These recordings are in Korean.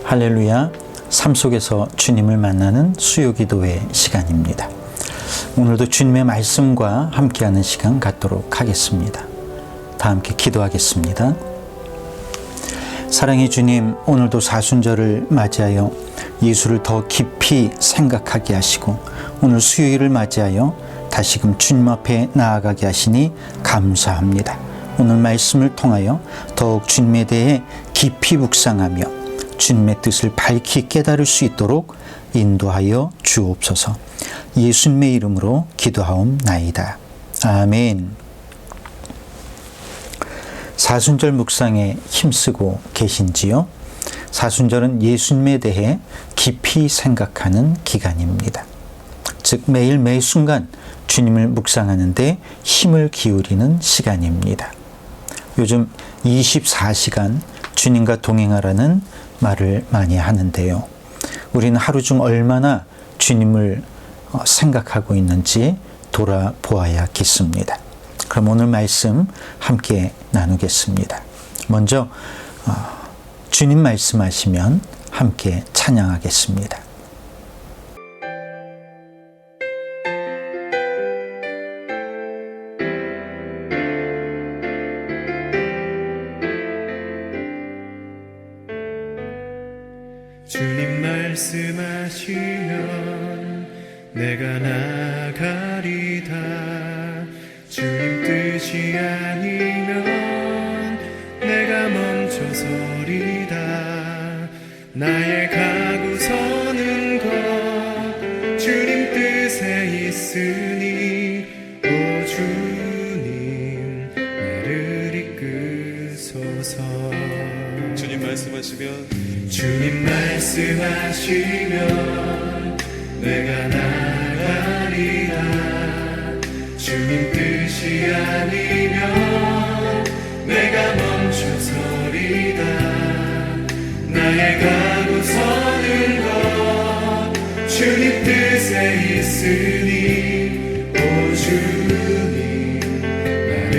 할렐루야, 삶 속에서 주님을 만나는 수요기도의 시간입니다. 오늘도 주님의 말씀과 함께하는 시간 갖도록 하겠습니다. 다 함께 기도하겠습니다. 사랑의 주님, 오늘도 사순절을 맞이하여 예수를 더 깊이 생각하게 하시고 오늘 수요일을 맞이하여 다시금 주님 앞에 나아가게 하시니 감사합니다. 오늘 말씀을 통하여 더욱 주님에 대해 깊이 묵상하며 주님의 뜻을 밝히 깨달을 수 있도록 인도하여 주옵소서. 예수님의 이름으로 기도하옵나이다. 아멘. 사순절 묵상에 힘쓰고 계신지요? 사순절은 예수님에 대해 깊이 생각하는 기간입니다. 즉 매일 매 순간 주님을 묵상하는데 힘을 기울이는 시간입니다. 요즘 24시간 주님과 동행하라는 말을 많이 하는데요. 우리는 하루 중 얼마나 주님을 생각하고 있는지 돌아보아야겠습니다. 그럼 오늘 말씀 함께 나누겠습니다. 먼저 주님 말씀하시면 함께 찬양하겠습니다. 주님 말씀하시면 내가 나가리다. 주님 뜻이 아니면 내가 멈춰서리다. 나의 가고 서는 것 주님 뜻에 있으니 오 주님 나를 이끄소서. 주님 말씀하시면 내가 나가리라. 주님 뜻이 아니면 내가 멈춰서리다. 나의 가고 서는 것 주님 뜻에 있으니 오 주님 나를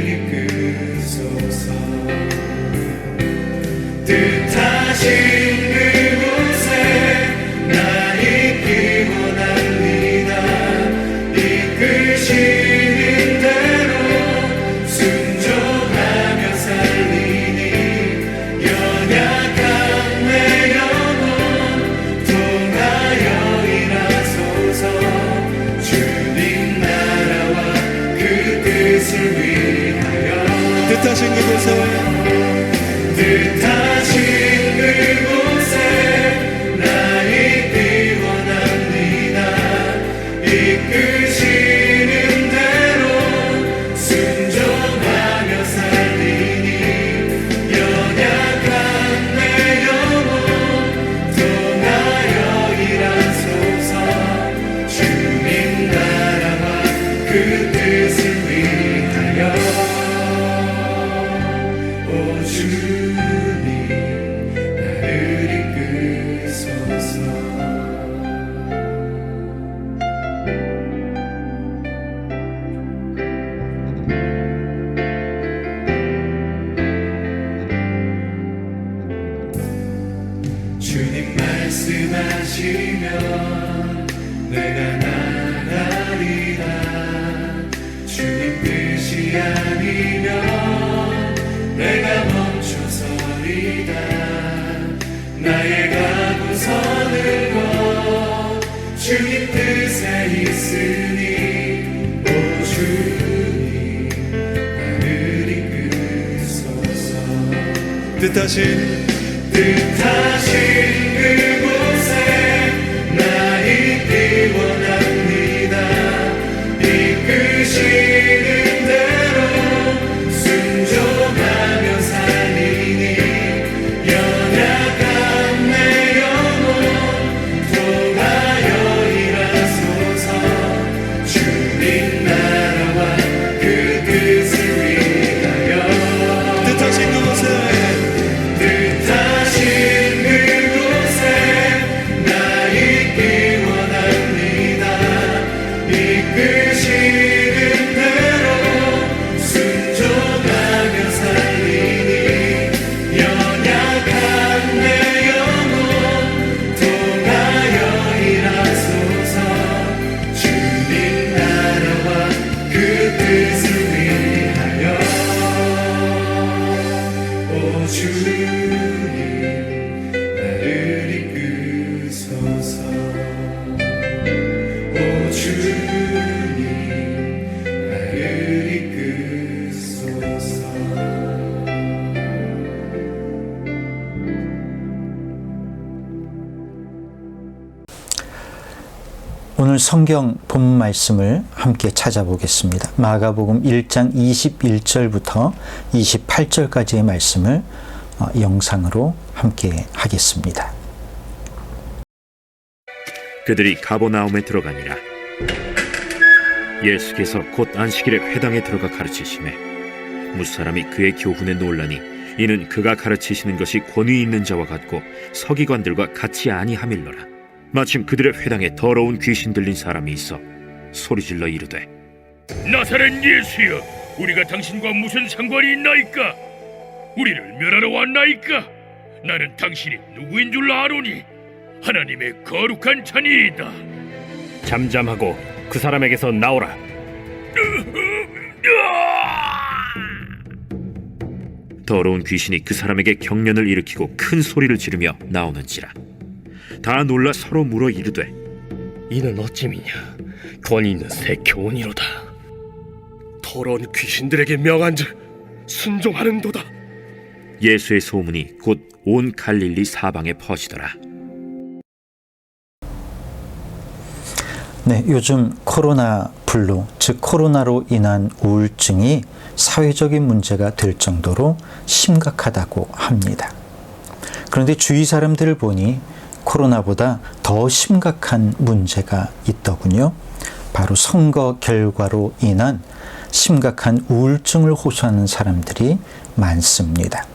이끄소서. 뜻하신 그곳에 나 있기 원합니다. 이끄시는 대로 순종하며 살리니 연약한 내 영혼 통하여 일하소서. 주님 나라와 그 뜻을 위하여 뜻하신 그곳에 나 있기 원합니다. 이끄시는 대로 순종하며 살리니 연약한 내 영혼 통하여 일하소서. 주님 나라와 그 뜻을 위하여 오 주님 나를 이끄소서. 주님 말씀하시면 내가 나가리라. 주님 뜻이 아니면 내가 멈춰서리다. 나의 가고 서는 것 주님 뜻에 있으니 오 주님 나를 이끄소서. 뜻하신 그곳에 나 있기 원합니다. 이끄시는 대로 순종하며 살리니 연약한 내 영혼 통하여 일하소서. 주님 나라와 그 뜻을 위하여 뜻하신 그곳에 뜻하신 오늘 성경 본문 말씀을 함께 찾아보겠습니다. 마가복음 1장 21절부터 28절까지의 말씀을 영상으로 함께 하겠습니다. 그들이 가버나움에 들어가니라. 예수께서 곧 안식일에 회당에 들어가 가르치시매 무사람이 그의 교훈에 놀라니 이는 그가 가르치시는 것이 권위 있는 자와 같고 서기관들과 같이 아니함일러라. 마침 그들의 회당에 더러운 귀신 들린 사람이 있어 소리질러 이르되 나사렛 예수여, 우리가 당신과 무슨 상관이 있나이까? 우리를 멸하러 왔나이까? 나는 당신이 누구인 줄 아노니 하나님의 거룩한 자니이다. 잠잠하고 그 사람에게서 나오라. 더러운 귀신이 그 사람에게 경련을 일으키고 큰 소리를 지르며 나오는지라. 다 놀라 서로 물어 이르되 이는 어찌미냐? 권위 있는 새 교훈이로다. 더러운 귀신들에게 명한즉 순종하는도다. 예수의 소문이 곧 온 갈릴리 사방에 퍼지더라. 네, 요즘 코로나 블루, 즉 코로나로 인한 우울증이 사회적인 문제가 될 정도로 심각하다고 합니다. 그런데 주위 사람들을 보니 코로나보다 더 심각한 문제가 있더군요. 바로 선거 결과로 인한 심각한 우울증을 호소하는 사람들이 많습니다.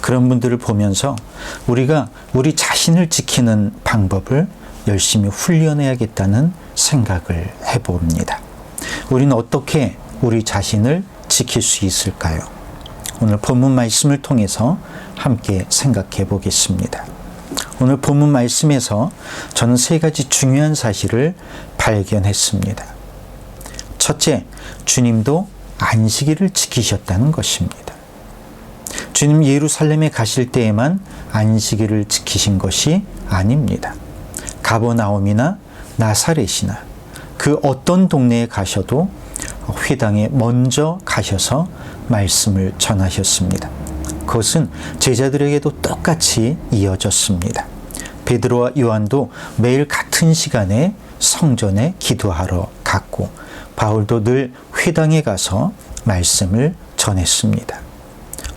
그런 분들을 보면서 우리가 우리 자신을 지키는 방법을 열심히 훈련해야겠다는 생각을 해봅니다. 우리는 어떻게 우리 자신을 지킬 수 있을까요? 오늘 본문 말씀을 통해서 함께 생각해 보겠습니다. 오늘 본문 말씀에서 저는 세 가지 중요한 사실을 발견했습니다. 첫째, 주님도 안식일을 지키셨다는 것입니다. 주님 예루살렘에 가실 때에만 안식일을 지키신 것이 아닙니다. 가버나움이나 나사렛이나 그 어떤 동네에 가셔도 회당에 먼저 가셔서 말씀을 전하셨습니다. 그것은 제자들에게도 똑같이 이어졌습니다. 베드로와 요한도 매일 같은 시간에 성전에 기도하러 갔고 바울도 늘 회당에 가서 말씀을 전했습니다.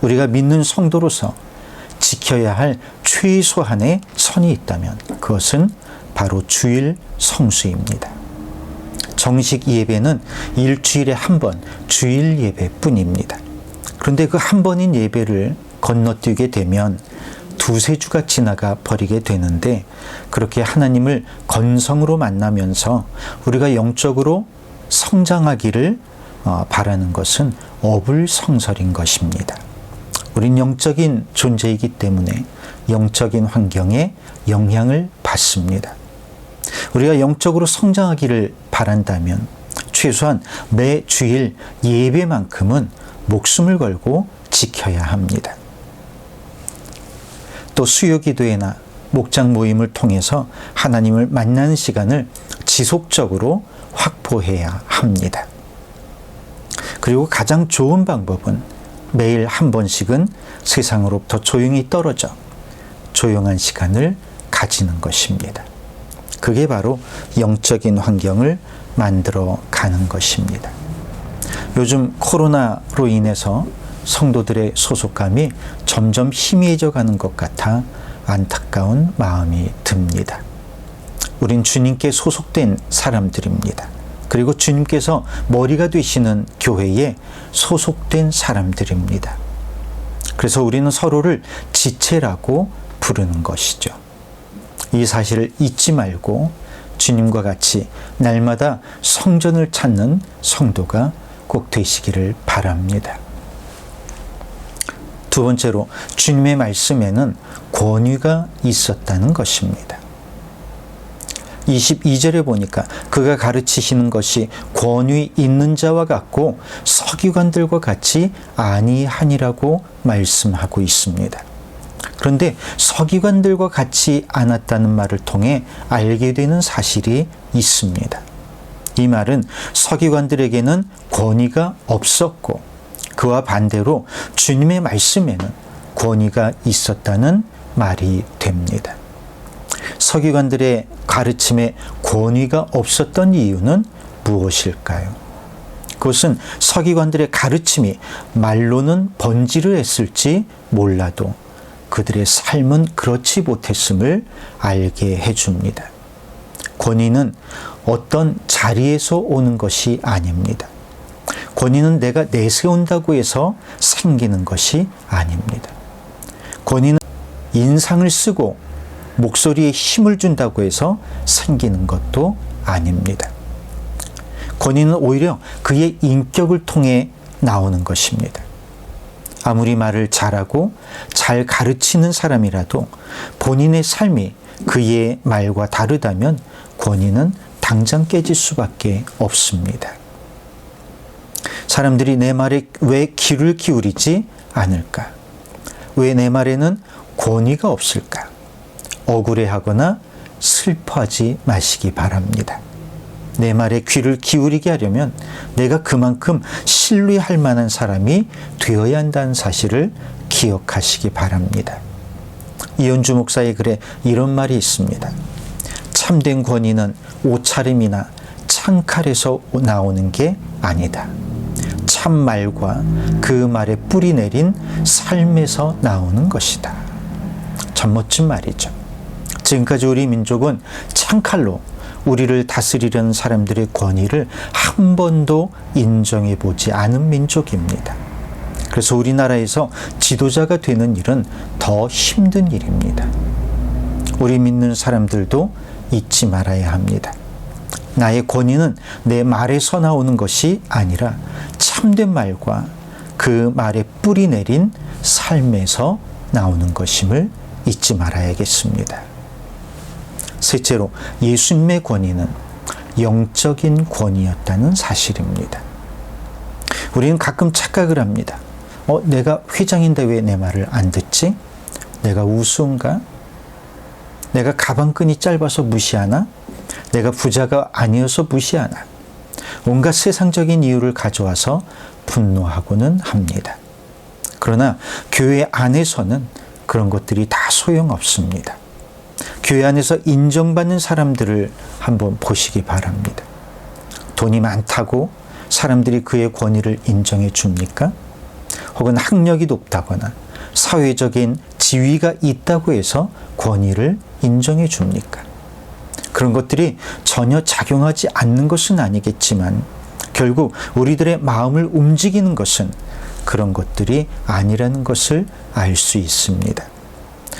우리가 믿는 성도로서 지켜야 할 최소한의 선이 있다면 그것은 바로 주일 성수입니다. 정식 예배는 일주일에 한 번 주일 예배뿐입니다. 그런데 그 한 번인 예배를 건너뛰게 되면 두세 주가 지나가 버리게 되는데 그렇게 하나님을 건성으로 만나면서 우리가 영적으로 성장하기를 바라는 것은 어불성설인 것입니다. 우린 영적인 존재이기 때문에 영적인 환경에 영향을 받습니다. 우리가 영적으로 성장하기를 바란다면 최소한 매 주일 예배만큼은 목숨을 걸고 지켜야 합니다. 또 수요 기도회나 목장 모임을 통해서 하나님을 만나는 시간을 지속적으로 확보해야 합니다. 그리고 가장 좋은 방법은 매일 한 번씩은 세상으로부터 조용히 떨어져 조용한 시간을 가지는 것입니다. 그게 바로 영적인 환경을 만들어 가는 것입니다. 요즘 코로나로 인해서 성도들의 소속감이 점점 희미해져 가는 것 같아 안타까운 마음이 듭니다. 우린 주님께 소속된 사람들입니다. 그리고 주님께서 머리가 되시는 교회에 소속된 사람들입니다. 그래서 우리는 서로를 지체라고 부르는 것이죠. 이 사실을 잊지 말고 주님과 같이 날마다 성전을 찾는 성도가 꼭 되시기를 바랍니다. 두 번째로 주님의 말씀에는 권위가 있었다는 것입니다. 22절에 보니까 그가 가르치시는 것이 권위 있는 자와 같고 서기관들과 같이 아니하니라고 말씀하고 있습니다. 그런데 서기관들과 같이 않았다는 말을 통해 알게 되는 사실이 있습니다. 이 말은 서기관들에게는 권위가 없었고 그와 반대로 주님의 말씀에는 권위가 있었다는 말이 됩니다. 서기관들의 가르침에 권위가 없었던 이유는 무엇일까요? 그것은 서기관들의 가르침이 말로는 번지를 했을지 몰라도 그들의 삶은 그렇지 못했음을 알게 해줍니다. 권위는 어떤 자리에서 오는 것이 아닙니다. 권위는 내가 내세운다고 해서 생기는 것이 아닙니다. 권위는 인상을 쓰고 목소리에 힘을 준다고 해서 생기는 것도 아닙니다. 권위는 오히려 그의 인격을 통해 나오는 것입니다. 아무리 말을 잘하고 잘 가르치는 사람이라도 본인의 삶이 그의 말과 다르다면 권위는 당장 깨질 수밖에 없습니다. 사람들이 내 말에 왜 귀를 기울이지 않을까? 왜 내 말에는 권위가 없을까? 억울해하거나 슬퍼하지 마시기 바랍니다. 내 말에 귀를 기울이게 하려면 내가 그만큼 신뢰할 만한 사람이 되어야 한다는 사실을 기억하시기 바랍니다. 이현주 목사의 글에 이런 말이 있습니다. 참된 권위는 옷차림이나 창칼에서 나오는 게 아니다. 참말과 그 말에 뿌리 내린 삶에서 나오는 것이다. 참 멋진 말이죠. 지금까지 우리 민족은 창칼로 우리를 다스리려는 사람들의 권위를 한 번도 인정해 보지 않은 민족입니다. 그래서 우리나라에서 지도자가 되는 일은 더 힘든 일입니다. 우리 믿는 사람들도 잊지 말아야 합니다. 나의 권위는 내 말에서 나오는 것이 아니라 참된 말과 그 말에 뿌리 내린 삶에서 나오는 것임을 잊지 말아야겠습니다. 셋째로 예수님의 권위는 영적인 권위였다는 사실입니다. 우리는 가끔 착각을 합니다. 내가 회장인데 왜 내 말을 안 듣지? 내가 우스운가? 내가 가방끈이 짧아서 무시하나? 내가 부자가 아니어서 무시하나? 온갖 세상적인 이유를 가져와서 분노하고는 합니다. 그러나 교회 안에서는 그런 것들이 다 소용없습니다. 교회 안에서 인정받는 사람들을 한번 보시기 바랍니다. 돈이 많다고 사람들이 그의 권위를 인정해 줍니까? 혹은 학력이 높다거나 사회적인 지위가 있다고 해서 권위를 인정해 줍니까? 그런 것들이 전혀 작용하지 않는 것은 아니겠지만 결국 우리들의 마음을 움직이는 것은 그런 것들이 아니라는 것을 알 수 있습니다.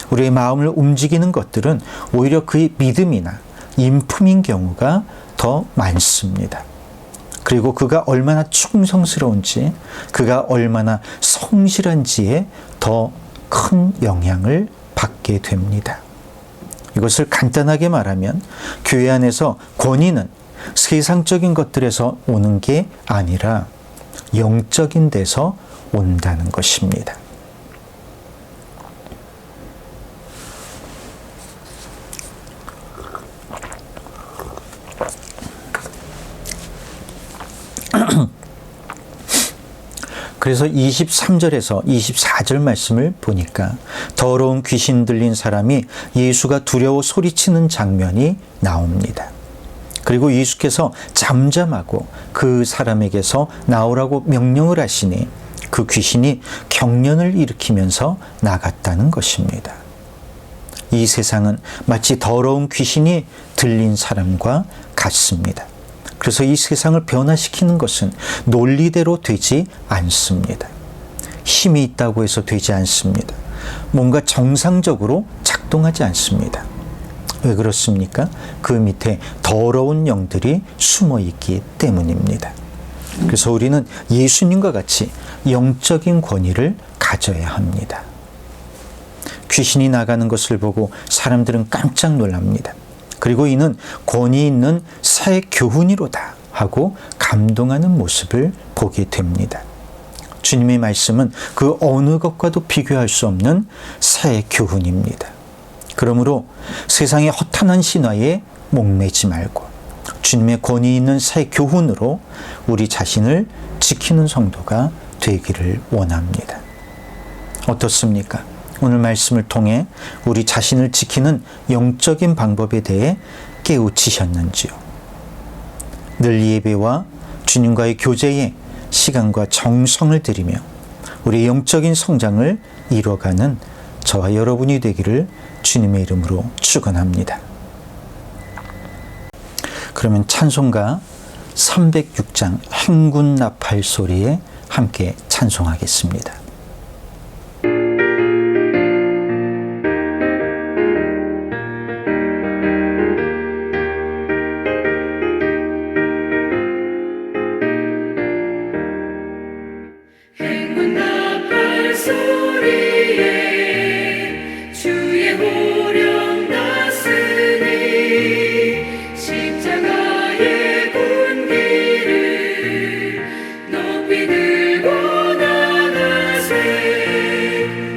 우리의 마음을 움직이는 것들은 오히려 그의 믿음이나 인품인 경우가 더 많습니다. 그리고 그가 얼마나 충성스러운지, 그가 얼마나 성실한지에 더 큰 영향을 받게 됩니다. 이것을 간단하게 말하면 교회 안에서 권위는 세상적인 것들에서 오는 게 아니라 영적인 데서 온다는 것입니다. 그래서 23절에서 24절 말씀을 보니까 더러운 귀신 들린 사람이 예수가 두려워 소리치는 장면이 나옵니다. 그리고 예수께서 잠잠하고 그 사람에게서 나오라고 명령을 하시니 그 귀신이 경련을 일으키면서 나갔다는 것입니다. 이 세상은 마치 더러운 귀신이 들린 사람과 같습니다. 그래서 이 세상을 변화시키는 것은 논리대로 되지 않습니다. 힘이 있다고 해서 되지 않습니다. 뭔가 정상적으로 작동하지 않습니다. 왜 그렇습니까? 그 밑에 더러운 영들이 숨어 있기 때문입니다. 그래서 우리는 예수님과 같이 영적인 권위를 가져야 합니다. 귀신이 나가는 것을 보고 사람들은 깜짝 놀랍니다. 그리고 이는 권위 있는 새 교훈이로다 하고 감동하는 모습을 보게 됩니다. 주님의 말씀은 그 어느 것과도 비교할 수 없는 새 교훈입니다. 그러므로 세상의 허탄한 신화에 목매지 말고 주님의 권위 있는 새 교훈으로 우리 자신을 지키는 성도가 되기를 원합니다. 어떻습니까? 오늘 말씀을 통해 우리 자신을 지키는 영적인 방법에 대해 깨우치셨는지요? 늘 예배와 주님과의 교제에 시간과 정성을 들이며 우리의 영적인 성장을 이뤄가는 저와 여러분이 되기를 주님의 이름으로 축원합니다. 그러면 찬송가 306장 행군 나팔 소리에 함께 찬송하겠습니다. 행군 나팔 소리에 주의 호령 났으니 십자가의 군기를 높이 들고 나가세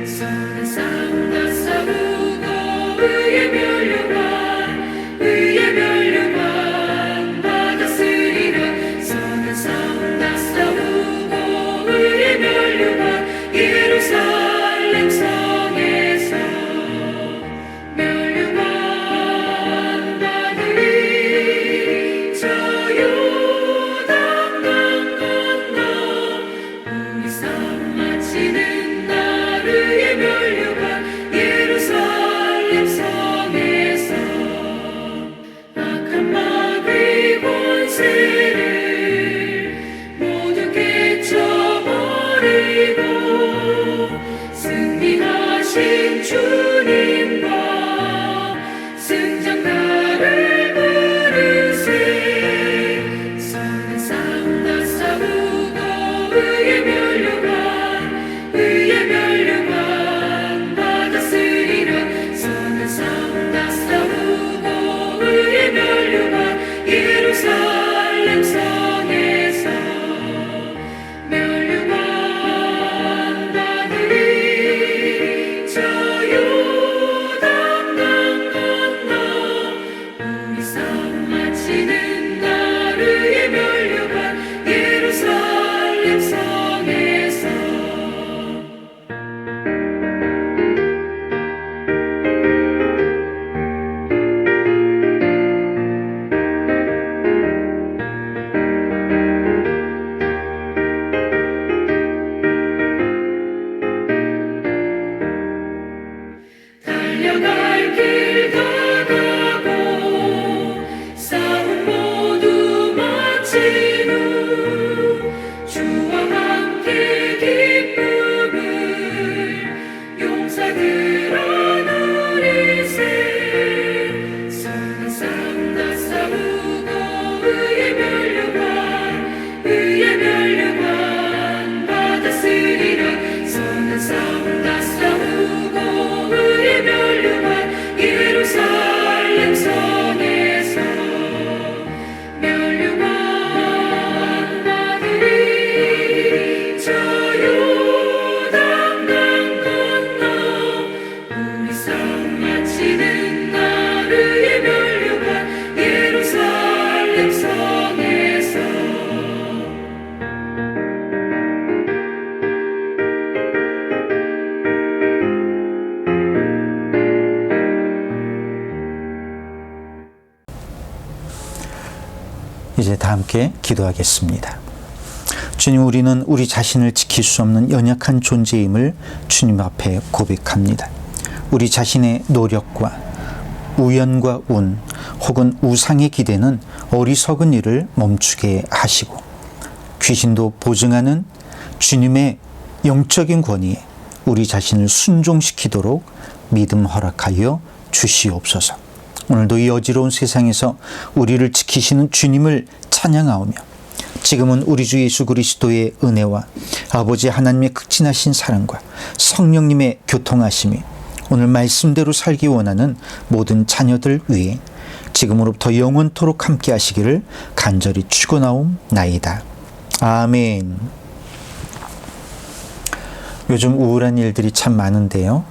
선한 싸움 다 싸우고 의의 면류관 받았으리라 선한 싸움 다 싸우고 의의 면류관 예루살렘 성에서 면류관 받으리 저 요단강 건너 우리 싸움 마치는 날 의의 면류관 예루살렘 성에서 악한 마귀 권세를 모두 깨쳐버리고 승리하신 주님과 승장가를 부르세 선한 싸움 다 싸우고 의의 면류관 받았으리라 선한 싸움 다 싸우고 의의 면류관 예루살렘 성에서 면류관 받으리 저 요단강 건너 우리 싸움 마치는 날 의의 면류관 예루살렘 성에서 달려갈 길 다가고 싸움 모두 마친 후 주와 함께 기쁨을 용사들아 누리세 선한 싸움 다 싸우고 의의 면류관 받았으리라 선한 싸움 다 싸우고 의의 면류관 예루살렘 성에서 면류관 받으리 저 요단강 건너 우리 싸움 마치는 날 의의 면류관 예루살렘 성에서 이제 다 함께 기도하겠습니다. 주님, 우리는 우리 자신을 지킬 수 없는 연약한 존재임을 주님 앞에 고백합니다. 우리 자신의 노력과 우연과 운 혹은 우상의 기대는 어리석은 일을 멈추게 하시고 귀신도 보증하는 주님의 영적인 권위에 우리 자신을 순종시키도록 믿음 허락하여 주시옵소서. 오늘도 이 어지러운 세상에서 우리를 지키시는 주님을 찬양하오며 지금은 우리 주 예수 그리스도의 은혜와 아버지 하나님의 극진하신 사랑과 성령님의 교통하심이 오늘 말씀대로 살기 원하는 모든 자녀들 위해 지금으로부터 영원토록 함께 하시기를 간절히 축원하옵나이다. 아멘. 요즘 우울한 일들이 참 많은데요.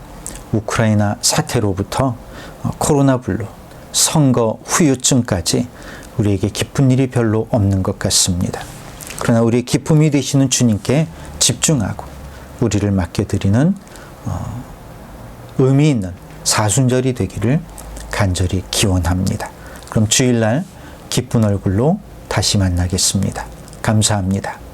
우크라이나 사태로부터 코로나 블루, 선거 후유증까지 우리에게 기쁜 일이 별로 없는 것 같습니다. 그러나 우리의 기쁨이 되시는 주님께 집중하고 우리를 맡겨드리는 의미 있는 사순절이 되기를 간절히 기원합니다. 그럼 주일날 기쁜 얼굴로 다시 만나겠습니다. 감사합니다.